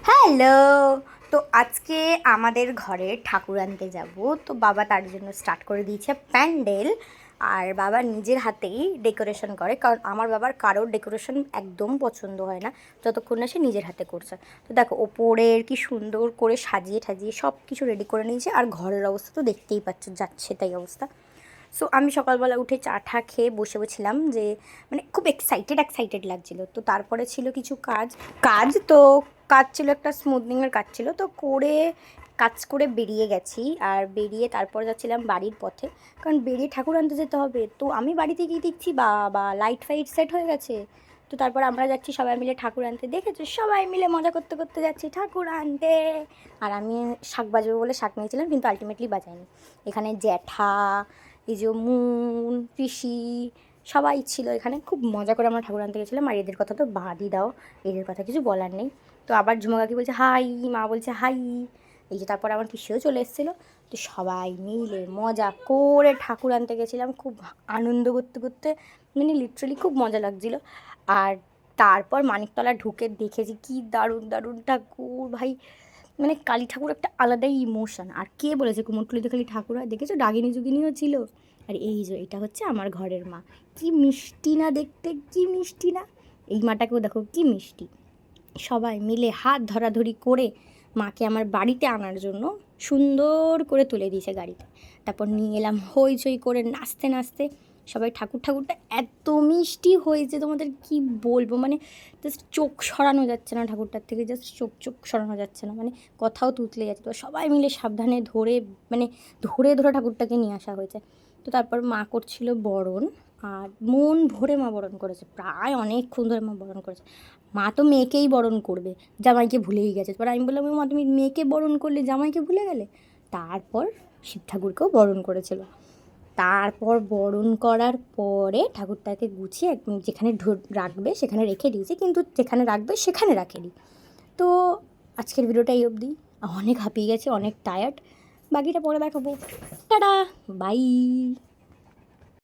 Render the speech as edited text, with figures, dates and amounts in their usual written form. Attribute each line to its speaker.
Speaker 1: Hello. তো আজকে আমাদের ঘরে ঠাকুর আনতে যাব। তো বাবা তার জন্য স্টার্ট করে দিয়েছে প্যান্ডেল। আর বাবা নিজের হাতেই ডেকোরেশন করে, কারণ আমার বাবার কারোর ডেকোরেশন একদম পছন্দ হয় না যতক্ষণ না সে নিজের হাতে করছে। তো দেখো ওপরের কি সুন্দর করে সাজিয়ে ঠাজিয়ে সব কিছু রেডি করে নিয়েছে, আর ঘরের অবস্থা তো দেখতেই পাচ্ছ, যাচ্ছে তাই অবস্থা। সো আমি সকালবেলা উঠে চা ঠা খেয়ে বসে বসেছিলাম, যে মানে খুব এক্সাইটেড লাগছিলো। তো তারপরে ছিল কিছু কাজ কাজ তো কাজ ছিল, একটা স্মুথনিংয়ের কাজ ছিল, তো কাজ করে বেরিয়ে গেছি। আর বেরিয়ে তারপর যাচ্ছিলাম বাড়ির পথে, কারণ বেরিয়ে ঠাকুর আনতে যেতে হবে। তো আমি বাড়িতে গিয়ে দেখছি বা লাইট ফাইট সেট হয়ে গেছে। তো তারপর আমরা যাচ্ছি সবাই মিলে ঠাকুর আনতে, দেখেছো সবাই মিলে মজা করতে করতে যাচ্ছি ঠাকুর আনতে। আর আমি শাঁখ বাজবো বলে শাঁখ নিয়েছিলাম, কিন্তু আলটিমেটলি বাজাইনি। এখানে জ্যাঠা, এই যে মুন, পিসি সবাই ছিল এখানে। খুব মজা করে আমরা ঠাকুর আনতে গেছিলাম। আর এদের কথা তো বাদই দাও, এদের কথা কিছু বলার নেই। তো আবার ঝুমা কাকি বলছে হাই, মা বলছে হাই। এই যে তারপর আমার পিসিও চলে এসেছিলো। তো সবাই মিলে মজা করে ঠাকুর আনতে গেছিলাম, খুব আনন্দ করতে করতে, মানে লিটারালি খুব মজা লাগছিলো। আর তারপর মানিকতলা ঢুকে দেখেছি কি দারুণ দারুণ ঠাকুর ভাই। মানে কালী ঠাকুর একটা আলাদাই ইমোশন। আর কে বলেছে কুমোরটুলিতে খালি ঠাকুর হয়? দেখেছো ডাগিনী যুগিনীও ছিল। আর এই যে এটা হচ্ছে আমার ঘরের মা, কি মিষ্টি না দেখতে, কি মিষ্টি না। এই মাটাকেও দেখো কি মিষ্টি। সবাই মিলে হাত ধরাধরি করে মাকে আমার বাড়িতে আনার জন্য সুন্দর করে তুলে দিয়েছে গাড়িতে। তারপর নিয়ে এলাম হইচই করে নাচতে নাচতে। সবাই ঠাকুরটা এত মিষ্টি হয়েছে তোমাদের কি বলবো, মানে জাস্ট চোখ সরানো যাচ্ছে না ঠাকুরটার থেকে, জাস্ট চোখ সরানো যাচ্ছে না, মানে কথাও তুতলে যাচ্ছে। তো সবাই মিলে সাবধানে ধরে, মানে ধরে ধরে ঠাকুরটাকে নিয়ে আসা হয়েছে। তো তারপর মা করছিল বরণ, আর মন ভরে মা বরণ করেছে, প্রায় অনেকক্ষণ ধরে মা বরণ করেছে। মা তো মেয়েকেই বরণ করবে, জামাইকে ভুলেই গেছে। এবার আমি বললাম মা তুমি মেয়েকে বরণ করলে জামাইকে ভুলে গেলে। তারপর শিব ঠাকুরকেও বরণ করেছিল। তারপর বরণ করার পরে ঠাকুরটাকে গুছিয়ে যেখানে রাখবে সেখানে রেখে দিয়েছি, কিন্তু যেখানে রাখবে সেখানে রাখেনি। তো আজকের ভিডিওটা এই অবধি। অনেক হাঁপিয়ে গেছে, অনেক টায়ার্ড। বাকিটা পরে দেখাবো। Tata, by.